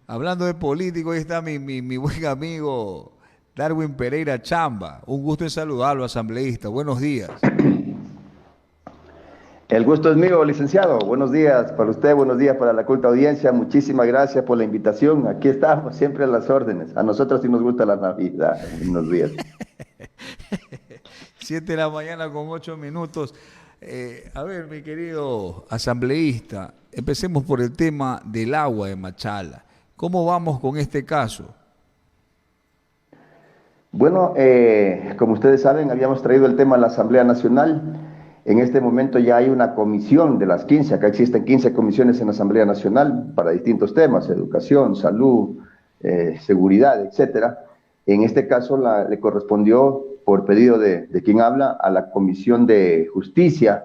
Hablando de político, ahí está mi buen amigo Darwin Pereira Chamba. Un gusto en saludarlo, asambleísta. Buenos días. El gusto es mío, licenciado. Buenos días para usted, buenos días para la culta audiencia. Muchísimas gracias por la invitación. Aquí estamos, siempre a las órdenes. A nosotros sí nos gusta la Navidad, unos días. 7 de la mañana con 8 minutos. A ver, mi querido asambleísta, empecemos por el tema del agua de Machala. ¿Cómo vamos con este caso? Bueno, como ustedes saben, habíamos traído el tema a la Asamblea Nacional. En este momento ya hay una comisión de las 15. Acá existen 15 comisiones en la Asamblea Nacional para distintos temas: educación, salud, seguridad, etcétera. En este caso le correspondió, por pedido de quien habla, a la Comisión de Justicia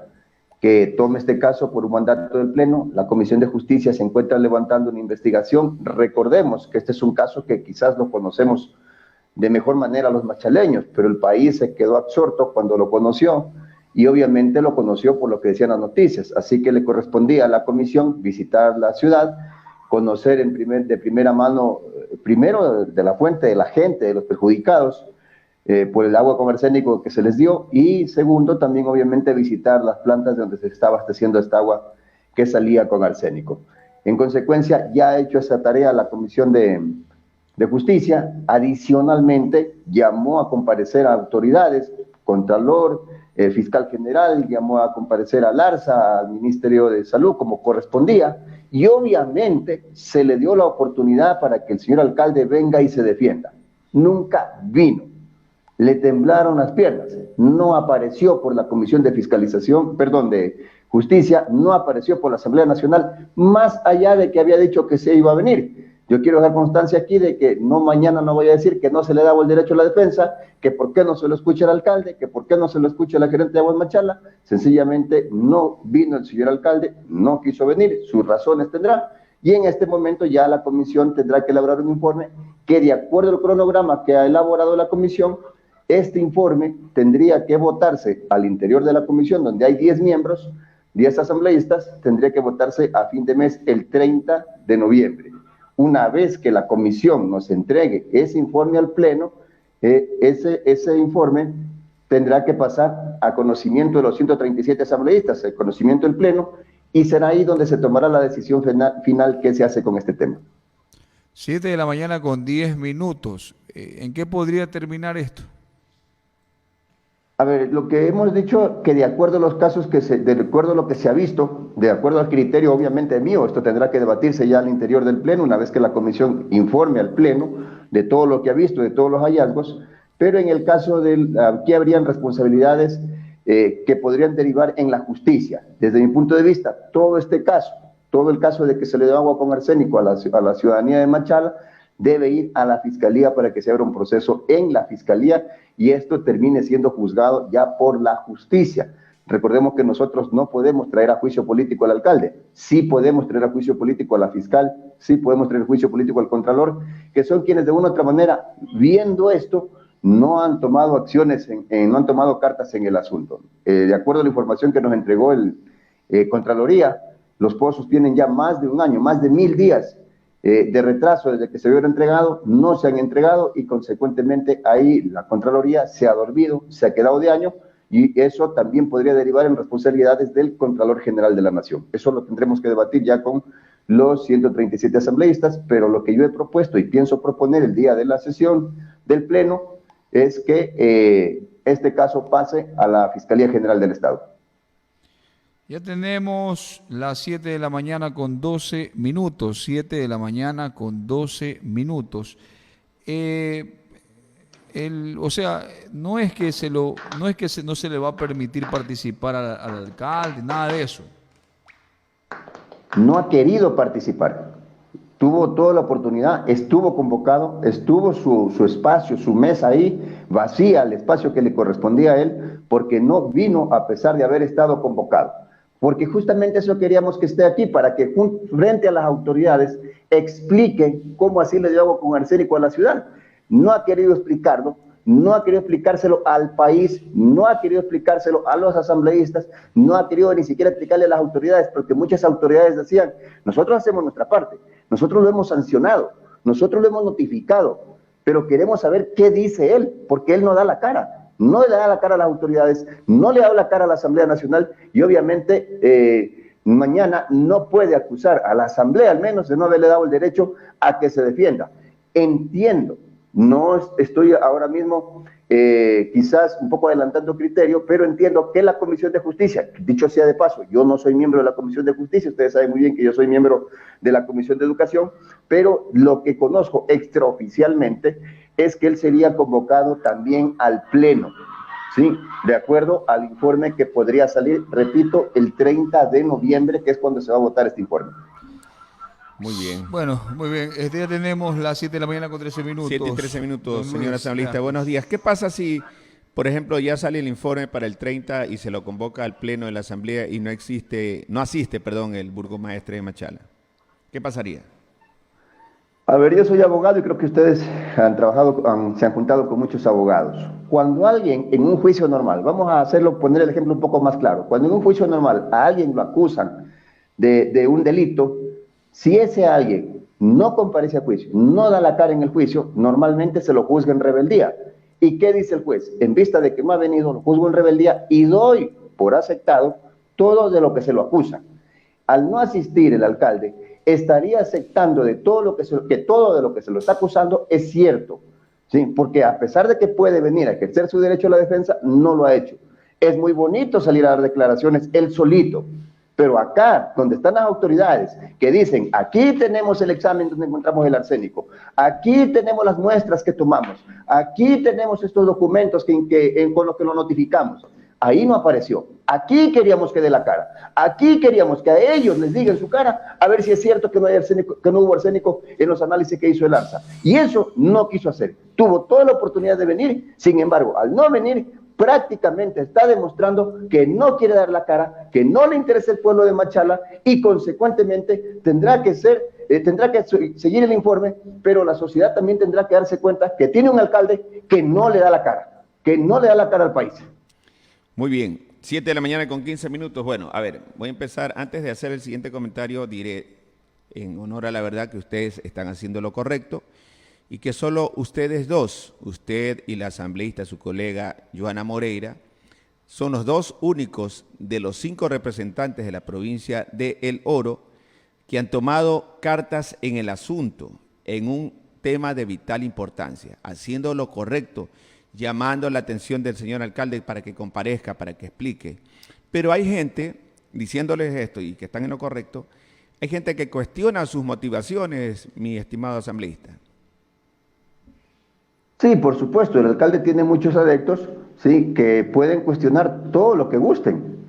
que tome este caso por un mandato del Pleno. La Comisión de Justicia se encuentra levantando una investigación. Recordemos que este es un caso que quizás lo conocemos de mejor manera los machaleños, pero el país se quedó absorto cuando lo conoció y obviamente lo conoció por lo que decían las noticias. Así que le correspondía a la comisión visitar la ciudad, conocer de primera mano, primero de la fuente de la gente, de los perjudicados, por el agua con arsénico que se les dio, y segundo, también obviamente visitar las plantas de donde se está abasteciendo esta agua que salía con arsénico. En consecuencia, ya ha hecho esa tarea la Comisión de Justicia. Adicionalmente, llamó a comparecer a autoridades, Contralor, Fiscal General, llamó a comparecer al ARSA, al Ministerio de Salud, como correspondía, y obviamente se le dio la oportunidad para que el señor alcalde venga y se defienda. Nunca vino. Le temblaron las piernas, no apareció por la Comisión de Fiscalización, perdón, de Justicia, no apareció por la Asamblea Nacional, más allá de que había dicho que se iba a venir. Yo quiero dejar constancia aquí de que no mañana no voy a decir que no se le daba el derecho a la defensa, que por qué no se lo escucha el alcalde, que por qué no se lo escucha la gerente de Aguas Machala. Sencillamente no vino el señor alcalde, no quiso venir, sus razones tendrá, y en este momento ya la comisión tendrá que elaborar un informe que, de acuerdo al cronograma que ha elaborado la comisión, este informe tendría que votarse al interior de la comisión, donde hay 10 miembros, 10 asambleístas, tendría que votarse a fin de mes, el 30 de noviembre. Una vez que la comisión nos entregue ese informe al Pleno, ese informe tendrá que pasar a conocimiento de los 137 asambleístas, el conocimiento del Pleno, y será ahí donde se tomará la decisión final que se hace con este tema. 7 de la mañana con 10 minutos. ¿En qué podría terminar esto? A ver, lo que hemos dicho, que de acuerdo a los casos de acuerdo a lo que se ha visto, de acuerdo al criterio obviamente mío, esto tendrá que debatirse ya al interior del Pleno, una vez que la comisión informe al Pleno de todo lo que ha visto, de todos los hallazgos, pero en el caso de aquí habrían responsabilidades que podrían derivar en la justicia. Desde mi punto de vista, todo este caso, todo el caso de que se le dio agua con arsénico a la ciudadanía de Machala, debe ir a la fiscalía para que se abra un proceso en la fiscalía y esto termine siendo juzgado ya por la justicia. Recordemos que nosotros no podemos traer a juicio político al alcalde, sí podemos traer a juicio político a la fiscal, sí podemos traer a juicio político al contralor, que son quienes de una u otra manera, viendo esto, no han tomado acciones, no han tomado cartas en el asunto. De acuerdo a la información que nos entregó el Contraloría, los pozos tienen ya más de un año, más de 1000 días de retraso desde que se hubiera entregado, no se han entregado y consecuentemente ahí la Contraloría se ha dormido, se ha quedado de año y eso también podría derivar en responsabilidades del Contralor General de la Nación. Eso lo tendremos que debatir ya con los 137 asambleístas, pero lo que yo he propuesto y pienso proponer el día de la sesión del Pleno es que este caso pase a la Fiscalía General del Estado. Ya tenemos las 7 de la mañana con 12 minutos. 7 de la mañana con 12 minutos. Eh, o sea, no se le va a permitir participar al alcalde, nada de eso. No ha querido participar. Tuvo toda la oportunidad, estuvo convocado, estuvo su espacio, su mesa ahí, vacía el espacio que le correspondía a él, porque no vino a pesar de haber estado convocado. Porque justamente eso queríamos que esté aquí, para que frente a las autoridades explique cómo así le dio agua con arsénico a la ciudad. No ha querido explicarlo, no ha querido explicárselo al país, no ha querido explicárselo a los asambleístas, no ha querido ni siquiera explicarle a las autoridades, porque muchas autoridades decían, nosotros hacemos nuestra parte, nosotros lo hemos sancionado, nosotros lo hemos notificado, pero queremos saber qué dice él, porque él no da la cara, no le da la cara a las autoridades, no le da la cara a la Asamblea Nacional y obviamente mañana no puede acusar a la Asamblea, al menos, de no haberle dado el derecho a que se defienda. Entiendo, no estoy ahora mismo quizás un poco adelantando criterio, pero entiendo que la Comisión de Justicia, dicho sea de paso, yo no soy miembro de la Comisión de Justicia, ustedes saben muy bien que yo soy miembro de la Comisión de Educación, pero lo que conozco extraoficialmente es que él sería convocado también al Pleno, ¿sí? De acuerdo al informe que podría salir, repito, el 30 de noviembre, que es cuando se va a votar este informe. Muy bien. Bueno, muy bien. Ya tenemos las 7 de la mañana con 13 minutos. 7 y 13 minutos, señor asambleísta. Buenos días. ¿Qué pasa si, por ejemplo, ya sale el informe para el 30 y se lo convoca al Pleno de la Asamblea y no asiste, el burgomaestre de Machala? ¿Qué pasaría? A ver, yo soy abogado y creo que ustedes han trabajado, se han juntado con muchos abogados. Cuando alguien en un juicio normal, vamos a poner el ejemplo un poco más claro, cuando en un juicio normal a alguien lo acusan de un delito, si ese alguien no comparece a juicio, no da la cara en el juicio, normalmente se lo juzga en rebeldía. ¿Y qué dice el juez? En vista de que me ha venido, lo juzgo en rebeldía y doy por aceptado todo de lo que se lo acusa. Al no asistir el alcalde, estaría aceptando de todo lo todo de lo que se lo está acusando es cierto, ¿sí? Porque a pesar de que puede venir a ejercer su derecho a la defensa, no lo ha hecho. Es muy bonito salir a dar declaraciones él solito, pero acá, donde están las autoridades que dicen, aquí tenemos el examen donde encontramos el arsénico, aquí tenemos las muestras que tomamos, aquí tenemos estos documentos con los que lo notificamos, ahí no apareció. Aquí queríamos que dé la cara, aquí queríamos que a ellos les diga en su cara a ver si es cierto que no hay arsénico, que no hubo arsénico en los análisis que hizo el ARSA. Y eso no quiso hacer. Tuvo toda la oportunidad de venir, sin embargo, al no venir, prácticamente está demostrando que no quiere dar la cara, que no le interesa el pueblo de Machala y consecuentemente tendrá que seguir el informe, pero la sociedad también tendrá que darse cuenta que tiene un alcalde que no le da la cara, al país. Muy bien, 7 de la mañana con 15 minutos. Bueno, a ver, voy a empezar. Antes de hacer el siguiente comentario, diré en honor a la verdad que ustedes están haciendo lo correcto y que solo ustedes dos, usted y la asambleísta, su colega Joana Moreira, son los dos únicos de los 5 representantes de la provincia de El Oro que han tomado cartas en el asunto, en un tema de vital importancia, haciendo lo correcto, llamando la atención del señor alcalde para que comparezca, para que explique. Pero hay gente, diciéndoles esto y que están en lo correcto, hay gente que cuestiona sus motivaciones, mi estimado asambleísta. Sí, por supuesto, el alcalde tiene muchos adeptos, sí, que pueden cuestionar todo lo que gusten,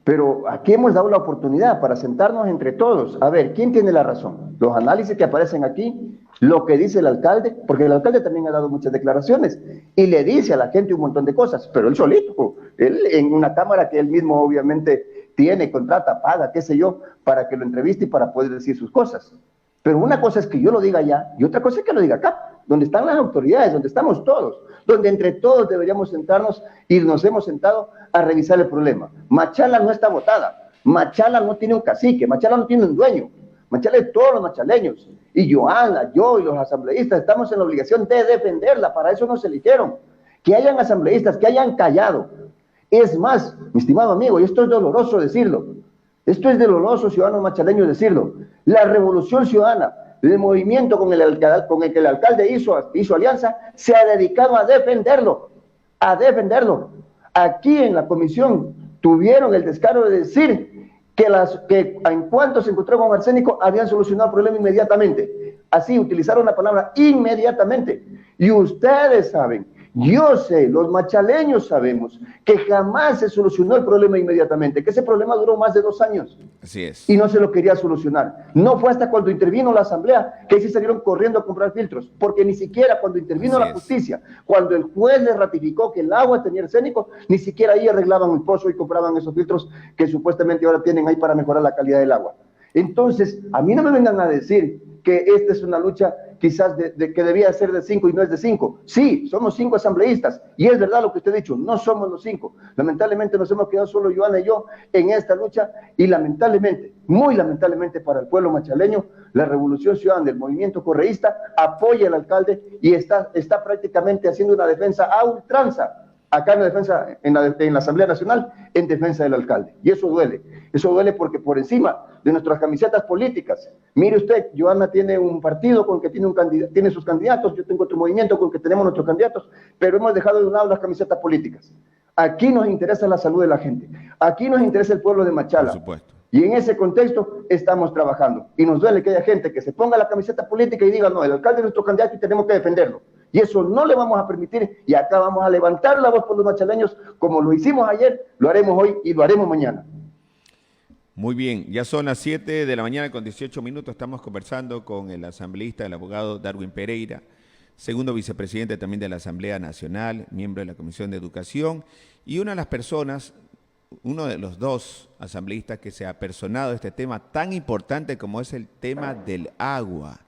pero aquí hemos dado la oportunidad para sentarnos entre todos, a ver, ¿quién tiene la razón? Los análisis que aparecen aquí, lo que dice el alcalde, porque el alcalde también ha dado muchas declaraciones y le dice a la gente un montón de cosas, pero él solito, él en una cámara que él mismo obviamente tiene, contrata, paga, qué sé yo, para que lo entreviste y para poder decir sus cosas. Pero una cosa es que yo lo diga allá y otra cosa es que lo diga acá, donde están las autoridades, donde estamos todos, donde entre todos deberíamos sentarnos y nos hemos sentado a revisar el problema. Machala no está votada, Machala no tiene un cacique, Machala no tiene un dueño, Machala es todos los machaleños. Y Joana, yo y los asambleístas estamos en la obligación de defenderla, para eso nos eligieron. Que hayan asambleístas, que hayan callado. Es más, mi estimado amigo, y esto es doloroso decirlo, esto es doloroso, ciudadanos macaleños, decirlo, la revolución ciudadana, el movimiento con el que el alcalde hizo alianza, se ha dedicado a defenderlo, a defenderlo. Aquí en la comisión tuvieron el descaro de decir que en cuanto se encontró con arsénico habían solucionado el problema inmediatamente. Así, utilizaron la palabra inmediatamente. Y ustedes saben, yo sé, los machaleños sabemos que jamás se solucionó el problema inmediatamente, que ese problema duró más de 2 años. Así es. Y no se lo quería solucionar. No fue hasta cuando intervino la asamblea que sí salieron corriendo a comprar filtros, porque ni siquiera cuando intervino la justicia, cuando el juez les ratificó que el agua tenía arsénico, ni siquiera ahí arreglaban el pozo y compraban esos filtros que supuestamente ahora tienen ahí para mejorar la calidad del agua. Entonces, a mí no me vengan a decir que esta es una lucha quizás de que debía ser de 5 y no es de 5. Sí, somos 5 asambleístas, y es verdad lo que usted ha dicho, no somos los 5. Lamentablemente nos hemos quedado solo Joana y yo en esta lucha, y lamentablemente, muy lamentablemente para el pueblo machaleño, la Revolución Ciudadana del movimiento correísta apoya al alcalde y está prácticamente haciendo una defensa a ultranza acá en la Asamblea Nacional, en defensa del alcalde. Y eso duele porque por encima de nuestras camisetas políticas, mire usted, Joana tiene un partido con que tiene sus candidatos, yo tengo otro movimiento con que tenemos nuestros candidatos, pero hemos dejado de un lado las camisetas políticas. Aquí nos interesa la salud de la gente, aquí nos interesa el pueblo de Machala. Por supuesto. Y en ese contexto estamos trabajando. Y nos duele que haya gente que se ponga la camiseta política y diga, no, el alcalde es nuestro candidato y tenemos que defenderlo. Y eso no le vamos a permitir, y acá vamos a levantar la voz por los machaleños, como lo hicimos ayer, lo haremos hoy y lo haremos mañana. Muy bien, ya son las 7 de la mañana con 18 minutos, estamos conversando con el asambleísta, el abogado Darwin Pereira, segundo vicepresidente también de la Asamblea Nacional, miembro de la Comisión de Educación, y una de las personas, uno de los dos asambleístas que se ha apersonado a este tema tan importante como es el tema del agua.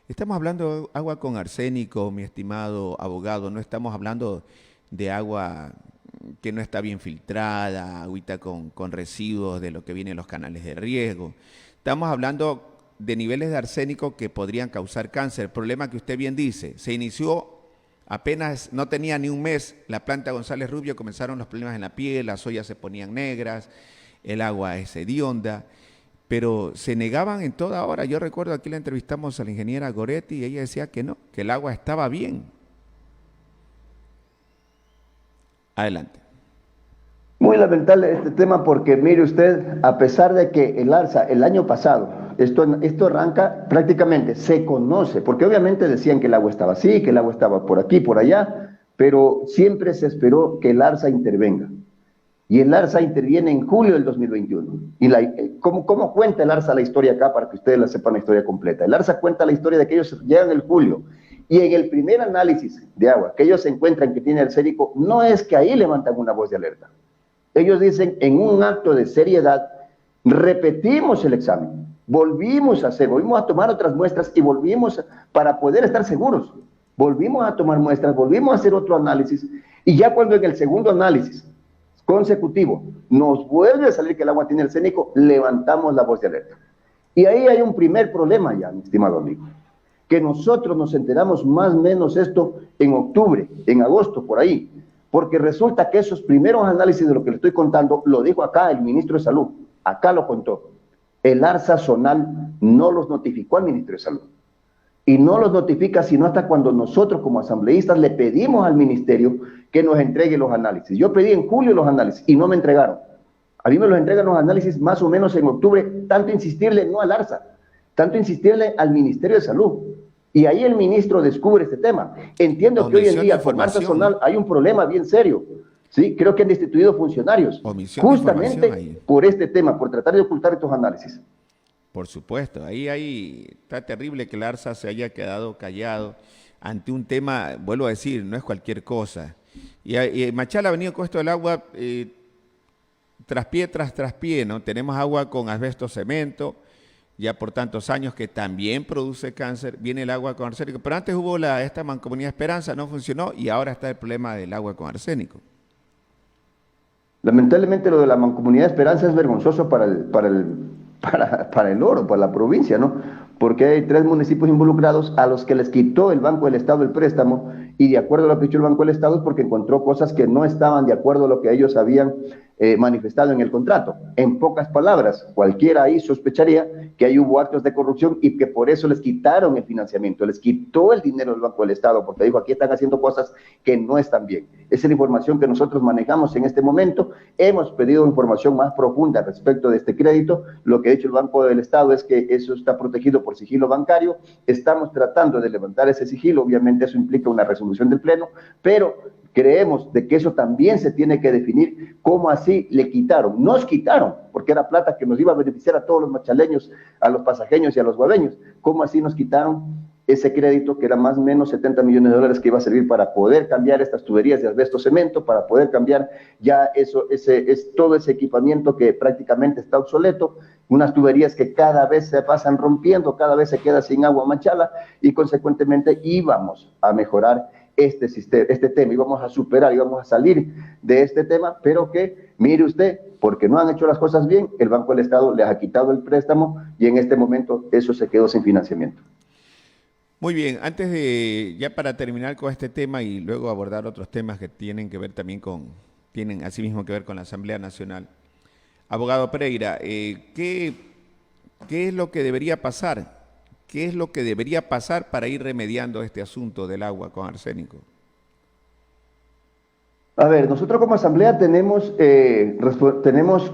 Estamos hablando de agua con arsénico, mi estimado abogado, no estamos hablando de agua que no está bien filtrada, agüita con residuos de lo que viene en los canales de riego. Estamos hablando de niveles de arsénico que podrían causar cáncer. El problema que usted bien dice, se inició apenas, no tenía ni un mes, la planta González Rubio, comenzaron los problemas en la piel, las ollas se ponían negras, el agua es hedionda, pero se negaban en toda hora. Yo recuerdo aquí la entrevistamos a la ingeniera Goretti y ella decía que no, que el agua estaba bien. Adelante. Muy lamentable este tema porque, mire usted, a pesar de que el ARSA el año pasado, esto arranca prácticamente, se conoce, porque obviamente decían que el agua estaba así, que el agua estaba por aquí, por allá, pero siempre se esperó que el ARSA intervenga. Y el ARSA interviene en julio del 2021. ¿Y cómo cuenta el ARSA la historia acá para que ustedes la sepan la historia completa? El ARSA cuenta la historia de que ellos llegan en julio y en el primer análisis de agua que ellos se encuentran que tiene arsénico, no es que ahí levantan una voz de alerta. Ellos dicen en un acto de seriedad, repetimos el examen, volvimos a tomar otras muestras y volvimos para poder estar seguros. Volvimos a tomar muestras, volvimos a hacer otro análisis y ya cuando en el segundo análisis consecutivo nos vuelve a salir que el agua tiene arsénico, levantamos la voz de alerta. Y ahí hay un primer problema ya, mi estimado amigo, que nosotros nos enteramos más o menos esto en octubre, en agosto, por ahí, porque resulta que esos primeros análisis de lo que le estoy contando, lo dijo acá el ministro de Salud, acá lo contó. El ARSA zonal no los notificó al ministro de Salud. Y no los notifica sino hasta cuando nosotros como asambleístas le pedimos al ministerio que nos entregue los análisis. Yo pedí en julio los análisis y no me entregaron. A mí me los entregan los análisis más o menos en octubre, tanto insistirle no al ARSA, tanto insistirle al Ministerio de Salud. Y ahí el ministro descubre este tema. Entiendo que hoy en día con ARSA zonal hay un problema bien serio. ¿Sí? Creo que han destituido funcionarios justamente por este tema, por tratar de ocultar estos análisis. Por supuesto, ahí está terrible que el ARSA se haya quedado callado ante un tema, vuelvo a decir, no es cualquier cosa. Y Machala ha venido con esto del agua tras pie, ¿no? Tenemos agua con asbesto cemento, ya por tantos años que también produce cáncer, viene el agua con arsénico, pero antes hubo esta mancomunidad Esperanza, no funcionó y ahora está el problema del agua con arsénico. Lamentablemente lo de la mancomunidad Esperanza es vergonzoso para el oro, para la provincia, ¿no? Porque hay 3 municipios involucrados a los que les quitó el Banco del Estado el préstamo y de acuerdo a lo que hizo el Banco del Estado es porque encontró cosas que no estaban de acuerdo a lo que ellos habían manifestado en el contrato. En pocas palabras, cualquiera ahí sospecharía que ahí hubo actos de corrupción y que por eso les quitaron el financiamiento, les quitó el dinero del Banco del Estado, porque dijo, aquí están haciendo cosas que no están bien. Esa es la información que nosotros manejamos en este momento. Hemos pedido información más profunda respecto de este crédito. Lo que ha dicho el Banco del Estado es que eso está protegido por sigilo bancario. Estamos tratando de levantar ese sigilo. Obviamente eso implica una resolución del Pleno, pero creemos de que eso también se tiene que definir cómo así le quitaron. Nos quitaron, porque era plata que nos iba a beneficiar a todos los machaleños, a los pasajeños y a los guabeños. ¿Cómo así nos quitaron ese crédito que era más o menos 70 millones de dólares que iba a servir para poder cambiar estas tuberías de asbesto cemento, para poder cambiar ya todo ese equipamiento que prácticamente está obsoleto, unas tuberías que cada vez se pasan rompiendo, cada vez se queda sin agua Machala y consecuentemente íbamos a mejorar este tema, íbamos a superar, íbamos a salir de este tema, pero que, mire usted, porque no han hecho las cosas bien, el Banco del Estado les ha quitado el préstamo y en este momento eso se quedó sin financiamiento. Muy bien, antes de, ya para terminar con este tema y luego abordar otros temas que tienen que ver también tienen asimismo que ver con la Asamblea Nacional. Abogado Pereira, ¿qué es lo que debería pasar? ¿Qué es lo que debería pasar para ir remediando este asunto del agua con arsénico? A ver, nosotros como Asamblea tenemos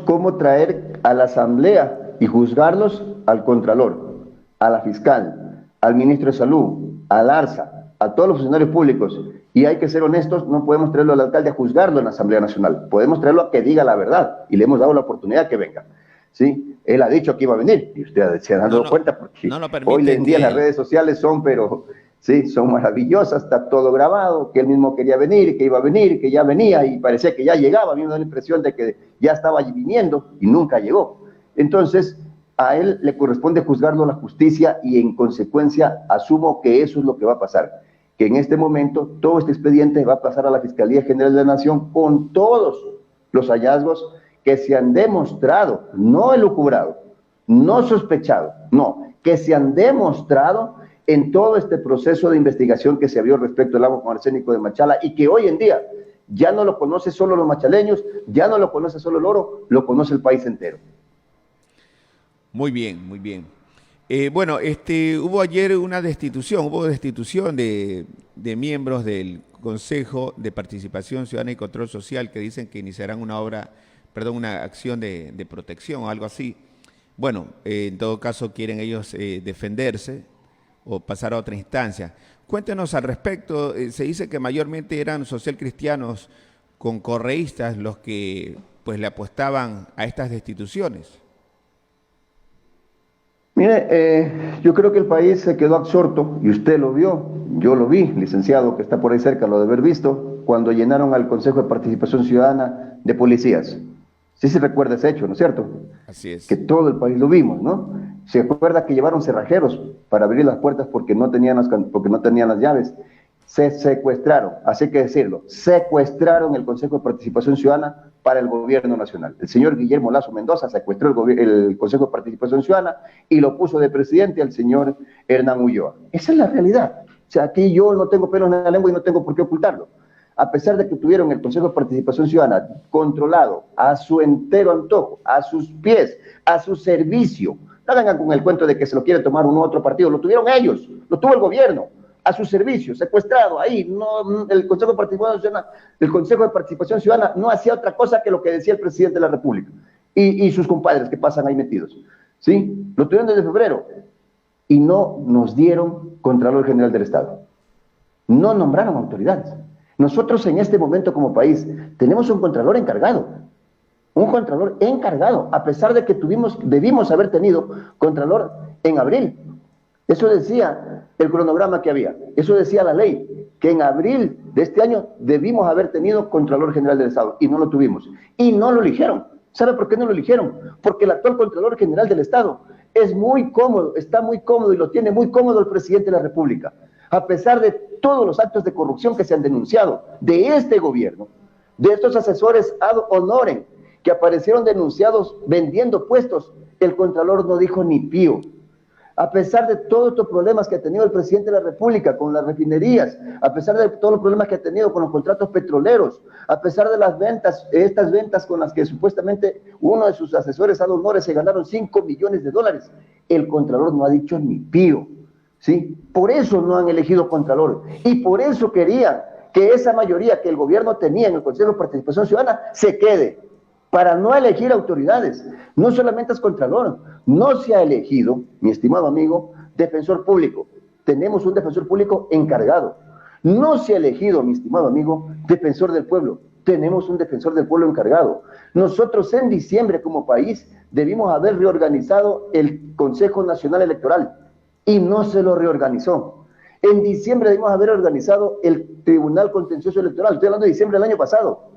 cómo traer a la Asamblea y juzgarlos al Contralor, a la Fiscal, al Ministro de Salud, al ARSA, a todos los funcionarios públicos. Y hay que ser honestos, no podemos traerlo al alcalde a juzgarlo en la Asamblea Nacional. Podemos traerlo a que diga la verdad y le hemos dado la oportunidad que venga. ¿Sí? Él ha dicho que iba a venir y usted se ha dado cuenta porque hoy en día las redes sociales son, pero sí, son maravillosas, está todo grabado, que él mismo quería venir, que iba a venir, que ya venía y parecía que ya llegaba. A mí me da la impresión de que ya estaba viniendo y nunca llegó. Entonces, a él le corresponde juzgarlo a la justicia y en consecuencia asumo que eso es lo que va a pasar, que en este momento todo este expediente va a pasar a la Fiscalía General de la Nación con todos los hallazgos que se han demostrado, no elucubrado, no sospechado, no, que se han demostrado en todo este proceso de investigación que se abrió respecto al agua con arsénico de Machala y que hoy en día ya no lo conoce solo los machaleños, ya no lo conoce solo el Oro, lo conoce el país entero. Muy bien, muy bien. Bueno, hubo ayer hubo destitución de miembros del Consejo de Participación Ciudadana y Control Social que dicen que iniciarán una acción de protección o algo así. Bueno, en todo caso quieren ellos defenderse o pasar a otra instancia. Cuéntenos al respecto, se dice que mayormente eran socialcristianos con correístas los que pues le apostaban a estas destituciones. Mire, yo creo que el país se quedó absorto, y usted lo vio, yo lo vi, licenciado, que está por ahí cerca, lo de haber visto, cuando llenaron al Consejo de Participación Ciudadana de policías. Sí se recuerda ese hecho, ¿no es cierto? Así es. Que todo el país lo vimos, ¿no? Se acuerda que llevaron cerrajeros para abrir las puertas porque no tenían las llaves. Se secuestraron, así hay que decirlo, secuestraron el Consejo de Participación Ciudadana para el gobierno nacional. El señor Guillermo Lazo Mendoza secuestró el Consejo de Participación Ciudadana y lo puso de presidente al señor Hernán Ulloa. Esa es la realidad. O sea, aquí yo no tengo pelos en la lengua y no tengo por qué ocultarlo. A pesar de que tuvieron el Consejo de Participación Ciudadana controlado a su entero antojo, a sus pies, a su servicio, no vengan con el cuento de que se lo quiere tomar un otro partido, lo tuvieron ellos, lo tuvo el gobierno, a su servicio, secuestrado ahí. No, el Consejo de Participación Ciudadana no hacía otra cosa que lo que decía el presidente de la República y sus compadres que pasan ahí metidos. ¿Sí? Lo tuvieron desde febrero y no nos dieron Contralor General del Estado. No nombraron autoridades. Nosotros en este momento como país tenemos un Contralor encargado, a pesar de que debimos haber tenido Contralor en abril. Eso decía el cronograma que había, eso decía la ley, que en abril de este año debimos haber tenido Contralor General del Estado y no lo tuvimos. Y no lo eligieron. ¿Sabe por qué no lo eligieron? Porque el actual Contralor General del Estado es muy cómodo, está muy cómodo y lo tiene muy cómodo el presidente de la República. A pesar de todos los actos de corrupción que se han denunciado de este gobierno, de estos asesores ad honorem que aparecieron denunciados vendiendo puestos, el Contralor no dijo ni pío. A pesar de todos estos problemas que ha tenido el presidente de la República con las refinerías, a pesar de todos los problemas que ha tenido con los contratos petroleros, a pesar de las ventas, estas ventas con las que supuestamente uno de sus asesores ad honorem se ganaron $5 millones, el Contralor no ha dicho ni pío, ¿sí? Por eso no han elegido Contralor y por eso querían que esa mayoría que el gobierno tenía en el Consejo de Participación Ciudadana se quede, para no elegir autoridades. No solamente es Contralor, no se ha elegido, mi estimado amigo, defensor público. Tenemos un defensor público encargado. No se ha elegido, mi estimado amigo, defensor del pueblo. Tenemos un defensor del pueblo encargado. Nosotros en diciembre como país debimos haber reorganizado el Consejo Nacional Electoral y no se lo reorganizó. En diciembre debimos haber organizado el Tribunal Contencioso Electoral. Estoy hablando de diciembre del año pasado.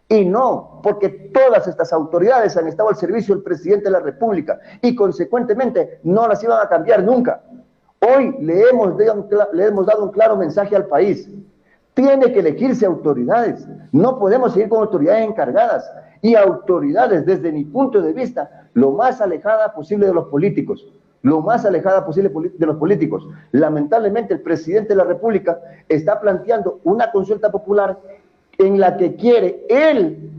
Y no, porque todas estas autoridades han estado al servicio del presidente de la República y consecuentemente no las iban a cambiar nunca. Hoy le hemos dado un claro mensaje al país. Tiene que elegirse autoridades. No podemos seguir con autoridades encargadas y autoridades, desde mi punto de vista, lo más alejada posible de los políticos. Lo más alejada posible de los políticos. Lamentablemente, el presidente de la República está planteando una consulta popular en la que quiere él,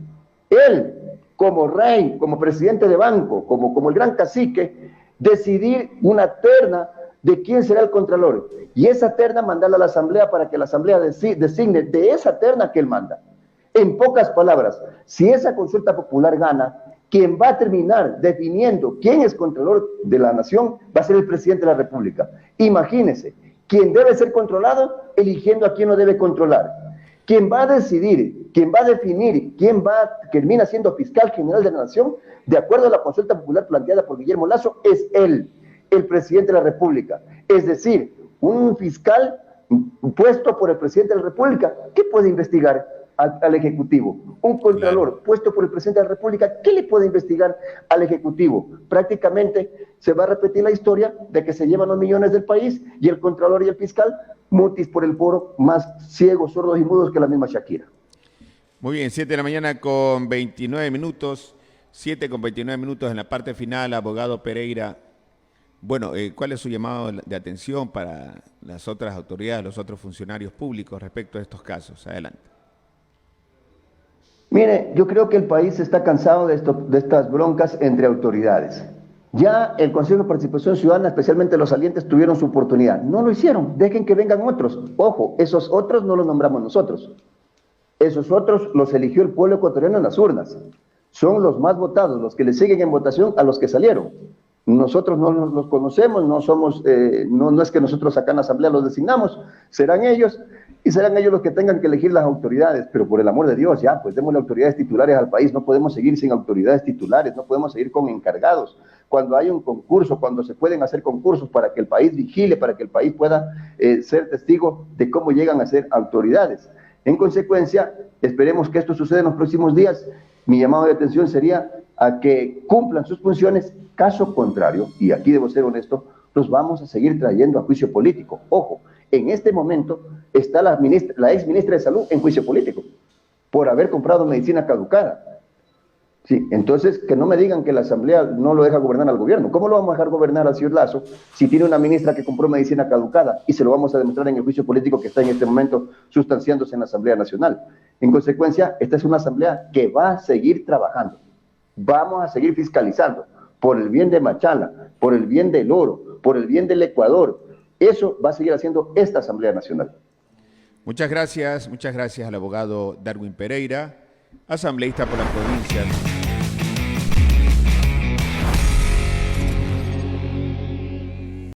como rey, como presidente de banco, como el gran cacique, decidir una terna de quién será el contralor. Y esa terna mandarla a la Asamblea para que la Asamblea designe de esa terna que él manda. En pocas palabras, si esa consulta popular gana, quien va a terminar definiendo quién es contralor de la nación va a ser el presidente de la República. Imagínense, quien debe ser controlado, eligiendo a quién lo debe controlar. Quien va a decidir, quien va a definir, termina siendo fiscal general de la nación, de acuerdo a la consulta popular planteada por Guillermo Lasso, es él, el presidente de la República. Es decir, un fiscal puesto por el presidente de la República, ¿qué puede investigar al Ejecutivo? Un contralor puesto por el presidente de la República, ¿qué le puede investigar al Ejecutivo? Prácticamente se va a repetir la historia de que se llevan los millones del país y el contralor y el fiscal mutis por el foro, más ciegos, sordos y mudos que la misma Shakira. Muy bien, 7 de la mañana con 29 minutos, 7 con 29 minutos en la parte final, abogado Pereira. Bueno, ¿cuál es su llamado de atención para las otras autoridades, los otros funcionarios públicos respecto a estos casos? Adelante. Mire, yo creo que el país está cansado de estas broncas entre autoridades. Ya el Consejo de Participación Ciudadana, especialmente los salientes, tuvieron su oportunidad. No lo hicieron, dejen que vengan otros. Ojo, esos otros no los nombramos nosotros. Esos otros los eligió el pueblo ecuatoriano en las urnas. Son los más votados, los que le siguen en votación a los que salieron. Nosotros no los conocemos, no somos, no es que nosotros acá en la Asamblea los designamos, serán ellos, y serán ellos los que tengan que elegir las autoridades, pero por el amor de Dios, ya, pues démosle autoridades titulares al país, no podemos seguir sin autoridades titulares, no podemos seguir con encargados. Cuando hay un concurso, cuando se pueden hacer concursos para que el país vigile, para que el país pueda ser testigo de cómo llegan a ser autoridades. En consecuencia, esperemos que esto suceda en los próximos días. Mi llamado de atención sería a que cumplan sus funciones. Caso contrario, y aquí debo ser honesto, los vamos a seguir trayendo a juicio político. Ojo, en este momento está la ex ministra de Salud en juicio político por haber comprado medicina caducada. Sí, entonces, que no me digan que la Asamblea no lo deja gobernar al gobierno. ¿Cómo lo vamos a dejar gobernar al señor Lasso si tiene una ministra que compró medicina caducada? Y se lo vamos a demostrar en el juicio político que está en este momento sustanciándose en la Asamblea Nacional. En consecuencia, esta es una Asamblea que va a seguir trabajando. Vamos a seguir fiscalizando por el bien de Machala, por el bien del oro, por el bien del Ecuador. Eso va a seguir haciendo esta Asamblea Nacional. Muchas gracias al abogado Darwin Pereira, asambleísta por la provincia.